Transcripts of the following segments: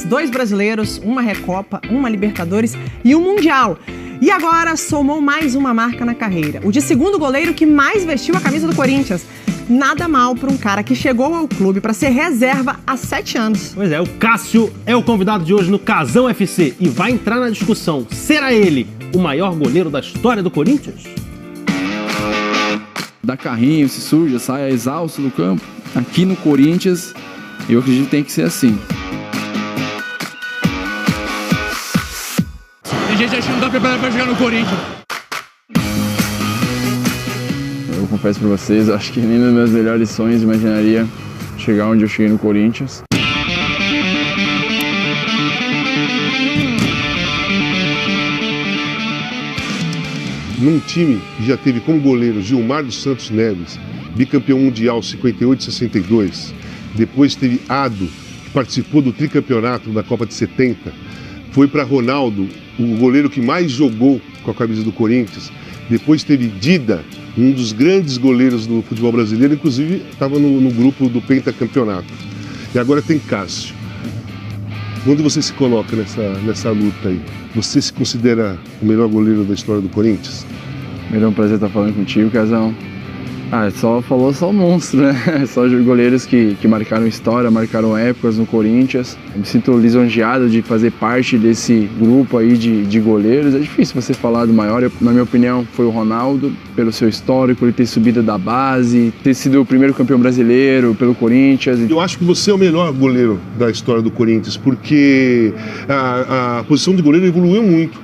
2 brasileiros, uma Recopa, uma Libertadores e um Mundial. E agora somou mais uma marca na carreira, o de segundo goleiro que mais vestiu a camisa do Corinthians. Nada mal para um cara que chegou ao clube para ser reserva há 7 anos. Pois é, o Cássio é o convidado de hoje no Casão FC e vai entrar na discussão. Será ele o maior goleiro da história do Corinthians? Dá carrinho, se suja, sai exausto do campo. Aqui no Corinthians, eu acredito que tem que ser assim. Tem gente acha que não tá preparado pra jogar no Corinthians. Eu confesso pra vocês, acho que nem nos meus melhores sonhos imaginaria chegar onde eu cheguei no Corinthians. Num time que já teve como goleiro Gilmar dos Santos Neves, bicampeão mundial 58 e 62, depois teve Ado, que participou do tricampeonato da Copa de 70, foi para Ronaldo, o goleiro que mais jogou com a camisa do Corinthians, depois teve Dida, um dos grandes goleiros do futebol brasileiro, inclusive estava no grupo do pentacampeonato. E agora tem Cássio. Quando você se coloca nessa luta aí, você se considera o melhor goleiro da história do Corinthians? É um prazer estar falando contigo, Casão. Falou só monstro, né? Só goleiros que marcaram história, marcaram épocas no Corinthians. Eu me sinto lisonjeado de fazer parte desse grupo aí de goleiros. É difícil você falar do maior. Na minha opinião, foi o Ronaldo, pelo seu histórico, ele ter subido da base, ter sido o primeiro campeão brasileiro pelo Corinthians. Eu acho que você é o melhor goleiro da história do Corinthians, porque a posição de goleiro evoluiu muito.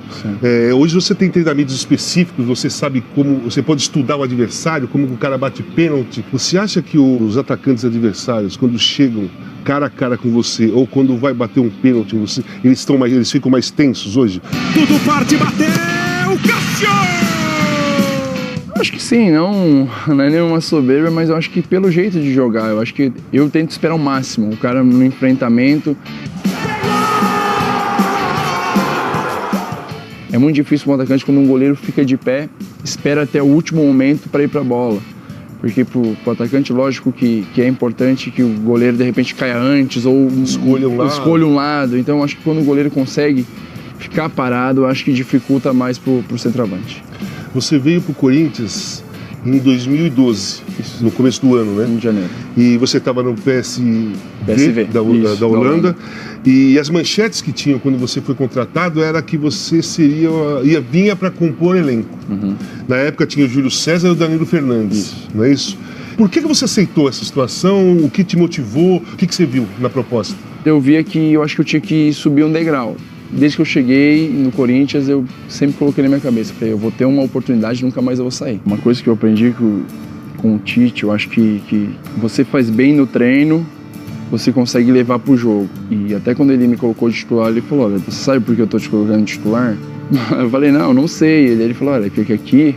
Hoje você tem treinamentos específicos, você sabe como, você pode estudar o adversário, como o cara bate pênalti. Você acha que os atacantes adversários, quando chegam cara a cara com você, ou quando vai bater um pênalti em você, eles ficam mais tensos hoje? Tudo parte, bateu! Cássio! Acho que sim, não é nenhuma soberba, mas eu acho que pelo jeito de jogar, eu acho que eu tento esperar o máximo. O cara no enfrentamento. É muito difícil para um atacante quando um goleiro fica de pé, espera até o último momento para ir para a bola. Porque para o atacante, lógico que é importante que o goleiro de repente caia antes ou escolha um lado. Então acho que quando o goleiro consegue ficar parado, acho que dificulta mais para o centroavante. Você veio para o Corinthians em 2012, no começo do ano, né? Em janeiro. E você estava no PSV da Holanda. E as manchetes que tinham quando você foi contratado era que você vinha para compor elenco. Uhum. Na época tinha o Júlio César e o Danilo Fernandes, não é isso? Por que você aceitou essa situação? O que te motivou? O que você viu na proposta? Eu via que eu acho que eu tinha que subir um degrau. Desde que eu cheguei no Corinthians, eu sempre coloquei na minha cabeça, falei, eu vou ter uma oportunidade, nunca mais eu vou sair. Uma coisa que eu aprendi com o Tite, eu acho que você faz bem no treino, você consegue levar pro jogo. E até quando ele me colocou de titular, ele falou, olha, você sabe por que eu tô te colocando de titular? Eu falei, não sei. Ele falou, olha, porque aqui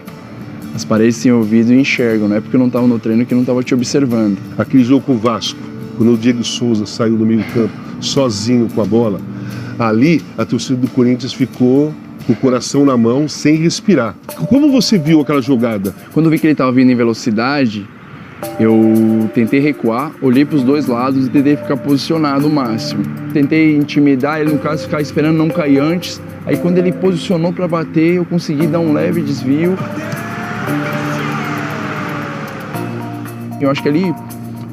as paredes têm ouvido e enxergam, não é porque eu não tava no treino que eu não tava te observando. Aquele jogo com o Vasco, quando o Diego Souza saiu do meio campo, sozinho com a bola, ali a torcida do Corinthians ficou com o coração na mão, sem respirar. Como você viu aquela jogada? Quando eu vi que ele estava vindo em velocidade, eu tentei recuar, olhei para os dois lados e tentei ficar posicionado o máximo. Tentei intimidar ele, no caso, ficar esperando não cair antes. Aí quando ele posicionou para bater, eu consegui dar um leve desvio. Eu acho que ali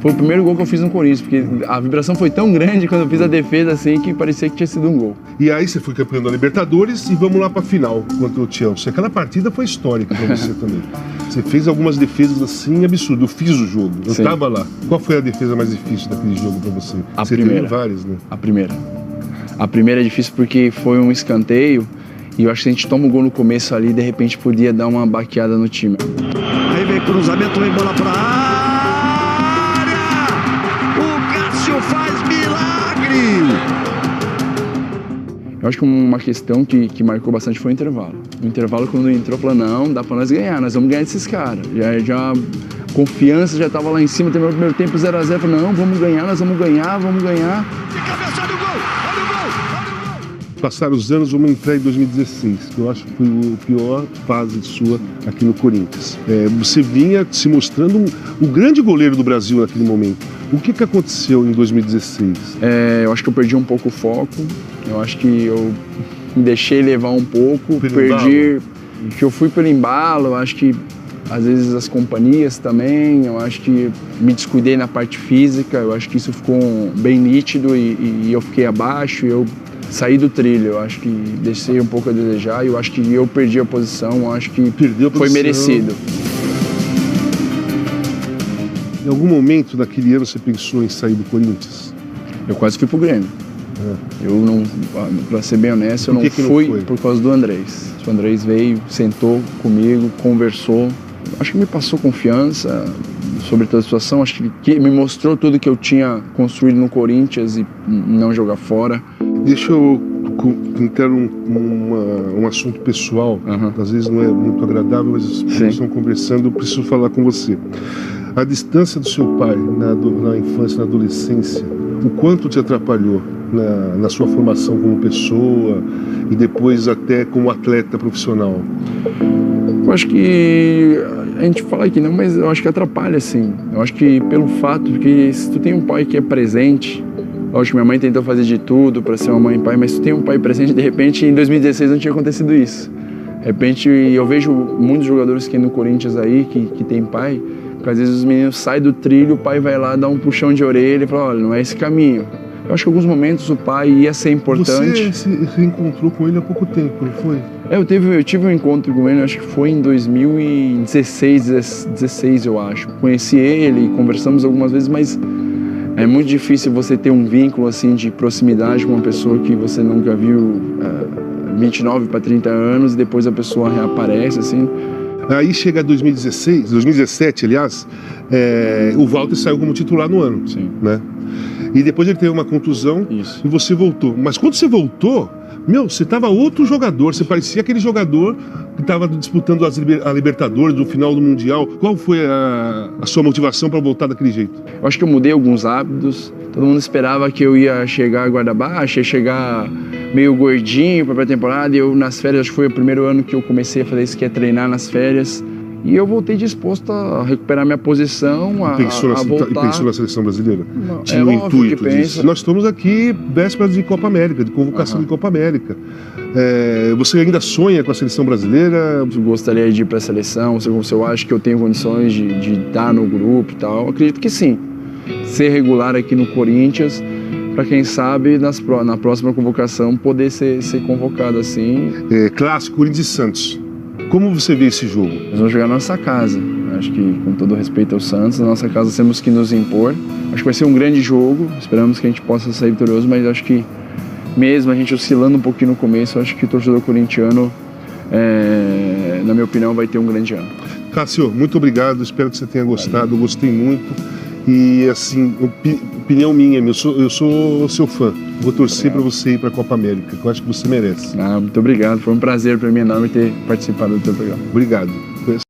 foi o primeiro gol que eu fiz no Corinthians, porque a vibração foi tão grande quando eu fiz a defesa assim que parecia que tinha sido um gol. E aí você foi campeão da Libertadores e vamos lá para a final contra o Chelsea. Aquela partida foi histórica para você também. Você fez algumas defesas assim absurdas. Eu fiz o jogo, eu estava lá. Qual foi a defesa mais difícil daquele jogo para você? Você teve várias, né? A primeira. A primeira é difícil porque foi um escanteio e eu acho que se a gente toma um gol no começo ali, de repente podia dar uma baqueada no time. Aí vem cruzamento, vem bola para área. Faz milagre! Eu acho que uma questão que marcou bastante foi o intervalo. No intervalo, quando entrou, falou, não, dá pra nós ganhar, nós vamos ganhar desses caras. Já a confiança já tava lá em cima, terminou o primeiro tempo 0-0, falou, não, vamos ganhar, nós vamos ganhar. De cabeça do gol, olha o gol! Passaram os anos, vamos entrar em 2016, que eu acho que foi a pior fase sua aqui no Corinthians. Você vinha se mostrando o grande goleiro do Brasil naquele momento. O que aconteceu em 2016? Eu acho que eu perdi um pouco o foco, eu acho que eu me deixei levar um pouco, que eu fui pelo embalo, eu acho que às vezes as companhias também, eu acho que me descuidei na parte física, eu acho que isso ficou bem nítido e eu fiquei abaixo, eu saí do trilho, eu acho que deixei um pouco a desejar e eu acho que eu perdi a posição, eu acho que foi merecido. Em algum momento naquele ano você pensou em sair do Corinthians? Eu quase fui pro Grêmio. Eu não, pra ser bem honesto, eu não fui por causa do Andrés. O Andrés veio, sentou comigo, conversou, acho que me passou confiança sobre toda a situação, acho que me mostrou tudo que eu tinha construído no Corinthians e não jogar fora. Deixa eu entrar um assunto pessoal, às vezes não é muito agradável, mas vocês estão conversando, eu preciso falar com você. A distância do seu pai na infância, na adolescência, o quanto te atrapalhou na sua formação como pessoa e depois até como atleta profissional? Eu acho que a gente fala aqui não, mas eu acho que atrapalha, sim. Eu acho que pelo fato de que se tu tem um pai que é presente, eu acho que minha mãe tentou fazer de tudo para ser uma mãe e pai, mas se tu tem um pai presente, de repente em 2016 não tinha acontecido isso. De repente eu vejo muitos jogadores que no Corinthians aí, que tem pai, que às vezes os meninos saem do trilho, o pai vai lá dar um puxão de orelha e fala, olha, não é esse caminho. Eu acho que em alguns momentos o pai ia ser importante. Você se encontrou com ele há pouco tempo, não foi? Eu tive um encontro com ele, acho que foi em 2016, eu acho. Conheci ele, conversamos algumas vezes, mas é muito difícil você ter um vínculo assim de proximidade com uma pessoa que você nunca viu 29 para 30 anos e depois a pessoa reaparece, assim. Aí chega 2017, aliás, o Walter saiu como titular no ano. Sim. Né? E depois ele teve uma contusão e você voltou. Mas quando você voltou, você estava outro jogador, você parecia aquele jogador que estava disputando a Libertadores, no final do Mundial. Qual foi a sua motivação para voltar daquele jeito? Eu acho que eu mudei alguns hábitos, todo mundo esperava que eu ia chegar guarda baixa, ia chegar meio gordinho para a pré-temporada, e eu nas férias, acho que foi o primeiro ano que eu comecei a fazer isso, que é treinar nas férias. E eu voltei disposto a recuperar minha posição, a voltar. E pensou na seleção brasileira? Não, tinha um intuito disso. Nós estamos aqui vésperas de Copa América, de convocação de Copa América. Você ainda sonha com a seleção brasileira? Eu gostaria de ir para a seleção, se eu acho que eu tenho condições de estar no grupo e tal. Acredito que sim. Ser regular aqui no Corinthians, para quem sabe na próxima convocação poder ser convocado assim. Clássico, Corinthians e Santos. Como você vê esse jogo? Nós vamos jogar na nossa casa. Acho que, com todo respeito ao Santos, na nossa casa temos que nos impor. Acho que vai ser um grande jogo. Esperamos que a gente possa sair vitorioso, mas acho que, mesmo a gente oscilando um pouquinho no começo, acho que o torcedor corintiano, na minha opinião, vai ter um grande ano. Cássio, muito obrigado. Espero que você tenha gostado. Eu gostei muito. E, assim, opinião minha, eu sou seu fã. Vou torcer para você ir para a Copa América, que eu acho que você merece. Muito obrigado. Foi um prazer para mim enorme ter participado do teu programa. Obrigado.